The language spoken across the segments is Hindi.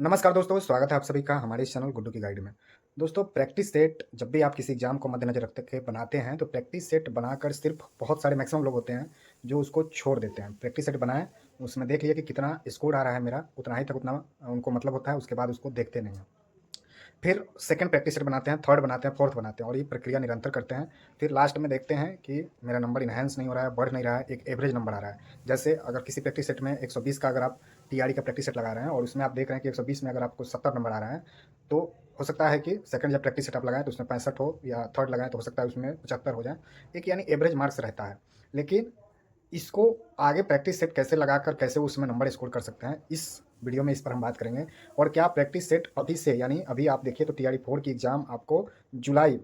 नमस्कार दोस्तों, स्वागत है आप सभी का हमारे इस चैनल गुड्डू की गाइड में। दोस्तों, प्रैक्टिस सेट जब भी आप किसी एग्जाम को मद्देनजर रखते के बनाते हैं तो प्रैक्टिस सेट बनाकर सिर्फ बहुत सारे मैक्सिमम लोग होते हैं जो उसको छोड़ देते हैं। प्रैक्टिस सेट बनाएं, उसमें देख लिया कि कितना स्कोर आ रहा है मेरा, उतना ही तक उतना उनको मतलब होता है, उसके बाद उसको देखते नहीं हैं। फिर सेकंड प्रैक्टिस सेट बनाते हैं, थर्ड बनाते हैं, फोर्थ बनाते हैं और ये प्रक्रिया निरंतर करते हैं। फिर लास्ट में देखते हैं कि मेरा नंबर इन्हेंस नहीं हो रहा है, बढ़ नहीं रहा है, एक एवरेज नंबर आ रहा है। जैसे अगर किसी प्रैक्टिस सेट में 120 का अगर आप टीआरई का प्रैक्टिस सेट लगा रहे हैं और उसमें आप देख रहे हैं कि 120 में अगर आपको 70 नंबर आ रहा है, तो हो सकता है कि सेकंड जब प्रैक्टिस सेट आप लगाएं तो उसमें 65 हो, या थर्ड लगाएं तो हो सकता है उसमें 75 हो जाए। एक यानी एवरेज मार्क्स रहता है। लेकिन इसको आगे प्रैक्टिस सेट कैसे लगाकर कैसे उसमें नंबर स्कोर कर सकते हैं, इस वीडियो में इस पर हम बात करेंगे। और क्या प्रैक्टिस सेट अभी से, यानी अभी आप देखिए तो टीआरई 4 की एग्ज़ाम आपको जुलाई,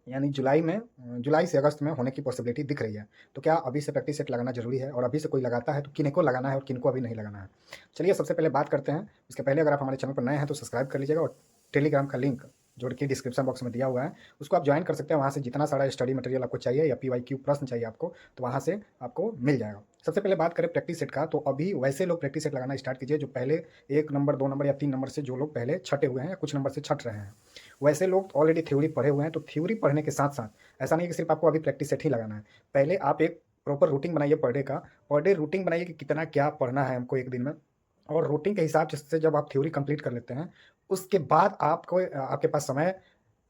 यानी जुलाई में, जुलाई से अगस्त में होने की पॉसिबिलिटी दिख रही है। तो क्या अभी से प्रैक्टिस सेट लगाना ज़रूरी है? और अभी से कोई लगाता है तो किनको लगाना है और किनको अभी नहीं लगाना है? चलिए सबसे पहले बात करते हैं। इसके पहले अगर आप हमारे चैनल पर नए हैं तो सब्सक्राइब कर लीजिएगा, और टेलीग्राम का लिंक जो कि डिस्क्रिप्शन बॉक्स में दिया हुआ है उसको आप ज्वाइन कर सकते हैं। वहाँ से जितना सारा स्टडी मटेरियल आपको चाहिए या पीवाईक्यू प्रश्न चाहिए आपको, तो वहाँ से आपको मिल जाएगा। सबसे पहले बात करें प्रैक्टिस सेट का, तो अभी वैसे लोग प्रैक्टिस सेट लगाना स्टार्ट कीजिए जो पहले 1 नंबर, 2 नंबर या 3 नंबर से, जो लोग पहले छटे हुए हैं या कुछ नंबर से छट रहे हैं। वैसे लोग ऑलरेडी थ्योरी पढ़े हुए हैं, तो थ्योरी पढ़ने के साथ साथ ऐसा नहीं कि सिर्फ आपको अभी प्रैक्टिस सेट ही लगाना है। पहले आप एक प्रॉपर रूटीन बनाइए पर डे का। पर डे रूटीन बनाइए कि कितना क्या पढ़ना है हमको एक दिन में, और रूटीन के हिसाब से जब आप थ्योरी कंप्लीट कर लेते हैं, उसके बाद आपको आपके पास समय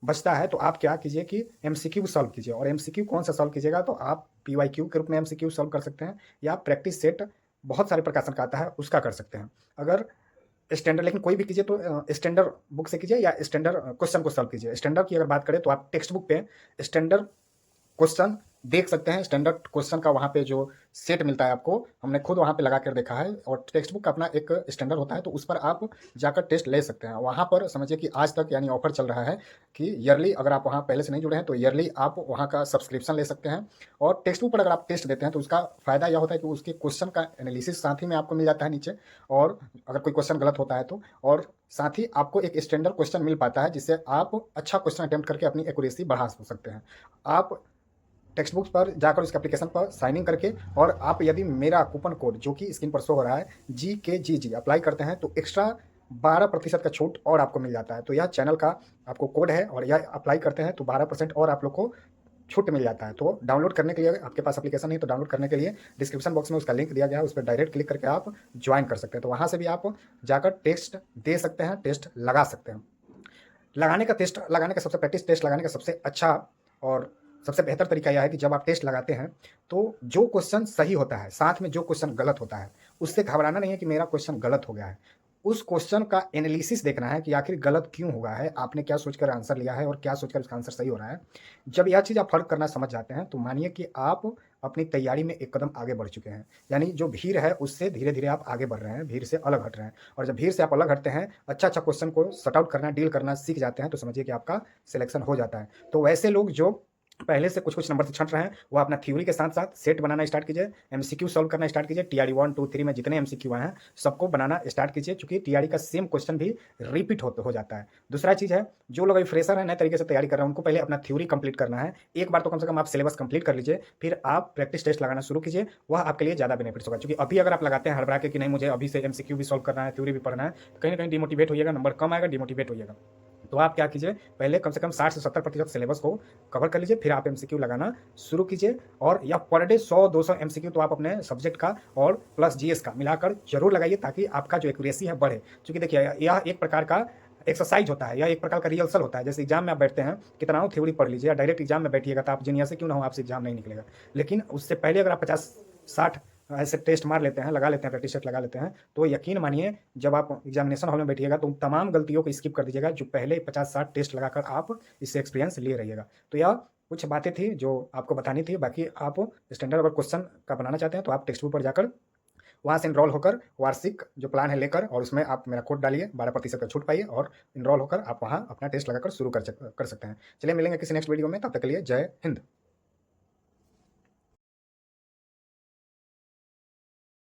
बचता है तो आप क्या कीजिए कि एमसीक्यू सॉल्व कीजिए। और एमसीक्यू कौन सा सॉल्व कीजिएगा, तो आप पीवाईक्यू के रूप में एमसीक्यू सॉल्व कर सकते हैं, या प्रैक्टिस सेट बहुत सारे प्रकाशन का आता है उसका कर सकते हैं। अगर स्टैंडर्ड, लेकिन कोई भी कीजिए तो स्टैंडर्ड बुक से कीजिए या स्टैंडर्ड क्वेश्चन को सॉल्व कीजिए। स्टैंडर्ड की अगर बात करें तो आप टेक्स्ट बुक पे स्टैंडर्ड क्वेश्चन देख सकते हैं। स्टैंडर्ड क्वेश्चन का वहाँ पे जो सेट मिलता है आपको, हमने खुद वहाँ पे लगा कर देखा है। और टेक्स्ट बुक का अपना एक स्टैंडर्ड होता है, तो उस पर आप जाकर टेस्ट ले सकते हैं। वहाँ पर समझिए कि आज तक यानी ऑफर चल रहा है कि ईयरली, अगर आप वहाँ पहले से नहीं जुड़े हैं तो ईयरली आप वहाँ का सब्सक्रिप्शन ले सकते हैं। और टेक्स्ट बुक पर अगर आप टेस्ट देते हैं तो उसका फ़ायदा यह होता है कि उसके क्वेश्चन का एनालिसिस साथ ही में आपको मिल जाता है नीचे। और अगर कोई क्वेश्चन गलत होता है तो, और साथ ही आपको एक स्टैंडर्ड क्वेश्चन मिल पाता है जिससे आप अच्छा क्वेश्चन अटेम्प्ट करके अपनी एक्यूरेसी बढ़ा सकते हैं। आप टेक्स्ट बुक्स पर जाकर उसके एप्लीकेशन पर साइन इन करके, और आप यदि मेरा कूपन कोड जो कि स्क्रीन पर शो हो रहा है GKGG अप्लाई करते हैं तो एक्स्ट्रा 12% का छूट और आपको मिल जाता है। तो यह चैनल का आपको कोड है, और यह अप्लाई करते हैं तो 12% और आप लोग को छूट मिल जाता है। तो डाउनलोड करने के लिए, अगर आपके पास एप्लीकेशन नहीं तो डाउनलोड करने के लिए डिस्क्रिप्शन बॉक्स में उसका लिंक दिया गया है, उस पर डायरेक्ट क्लिक करके आप ज्वाइन कर सकते हैं। तो वहाँ से भी आप जाकर टेस्ट दे सकते हैं, टेस्ट लगा सकते हैं। लगाने का सबसे प्रैक्टिस टेस्ट लगाने का सबसे अच्छा और सबसे बेहतर तरीका यह है कि जब आप टेस्ट लगाते हैं तो जो क्वेश्चन सही होता है साथ में जो क्वेश्चन गलत होता है, उससे घबराना नहीं है कि मेरा क्वेश्चन गलत हो गया है। उस क्वेश्चन का एनालिसिस देखना है कि आखिर गलत क्यों हुआ है, आपने क्या सोचकर आंसर लिया है और क्या सोचकर उसका आंसर सही हो रहा है। जब यह चीज़ आप फर्क करना समझ जाते हैं तो मानिए कि आप अपनी तैयारी में एक कदम आगे बढ़ चुके हैं। यानी जो भीड़ है उससे धीरे धीरे आप आगे बढ़ रहे हैं, भीड़ से अलग हट रहे हैं। और जब भीड़ से आप अलग हटते हैं, अच्छा अच्छा क्वेश्चन को सॉर्ट आउट करना, डील करना सीख जाते हैं, तो समझिए कि आपका सिलेक्शन हो जाता है। तो वैसे लोग जो पहले से कुछ कुछ नंबर से छंट रहे हैं, वो अपना थ्योरी के साथ साथ सेट बनाना स्टार्ट कीजिए, एमसीक्यू सॉल्व करना स्टार्ट कीजिए। टीआरई 1 2 3 में जितने एमसीक्यू आए हैं सबको बनाना स्टार्ट कीजिए, क्योंकि टीआरई का सेम क्वेश्चन भी रिपीट हो जाता है। दूसरा चीज़ है, जो लोग अभी फ्रेशर हैं, नए तरीके से तैयारी कर रहे हैं, उनको पहले अपना थ्योरी कंप्लीट करना है। एक बार तो कम से कम आप सिलेबस कंप्लीट कर लीजिए, फिर आप प्रैक्टिस टेस्ट लगाना शुरू कीजिए। वह आपके लिए ज़्यादा बेनिफिट्स होगा। क्योंकि अभी अगर आप लगाते हैं हड़बड़ा के कि नहीं मुझे अभी से एमसीक्यू भी सॉल्व करना है, थ्योरी भी पढ़ना है, तो कहीं ना कहीं डिमोटिवेट होइएगा, नंबर कम आएगा, डिमोटिवेट होइएगा। तो आप क्या कीजिए, पहले कम से कम 60 से 70% सिलेबस को कवर कर लीजिए, फिर आप एमसीक्यू लगाना शुरू कीजिए। और या पर डे 100-200 एमसीक्यू तो आप अपने सब्जेक्ट का और प्लस जीएस का मिलाकर जरूर लगाइए, ताकि आपका जो एक्यूरेसी है बढ़े। क्योंकि देखिए यह एक प्रकार का एक्सरसाइज होता है, या एक प्रकार का रिहर्सल होता है। जैसे एग्जाम में आप बैठते हैं, कितना हो थ्योरी पढ़ लीजिए, या डायरेक्ट एग्जाम में बैठिएगा तो आप जीनियस से क्यों ना हो, आपसे एग्जाम नहीं निकलेगा। लेकिन उससे पहले अगर आप 50-60 ऐसे टेस्ट मार लेते हैं, लगा लेते हैं, प्रैक्टिस टेस्ट लगा लेते हैं, तो यकीन मानिए जब आप एग्जामिनेशन हॉल में बैठिएगा तो तमाम गलतियों को स्किप कर दीजिएगा जो पहले 50-60 टेस्ट लगाकर आप इससे एक्सपीरियंस लिए रहिएगा। तो यह कुछ बातें थी जो आपको बतानी थी। बाकी आप स्टैंडर्ड अगर क्वेश्चन का बनाना चाहते हैं तो आप टेक्स्ट बुक पर जाकर वहाँ से इनरोल होकर वार्षिक जो प्लान है लेकर, और उसमें आप मेरा कोड डालिए, 12% का छूट पाइए, और इनरोल होकर आप वहाँ अपना टेस्ट लगाकर शुरू कर सकते हैं। चलिए मिलेंगे किसी नेक्स्ट वीडियो में, तब तक के लिए जय हिंद।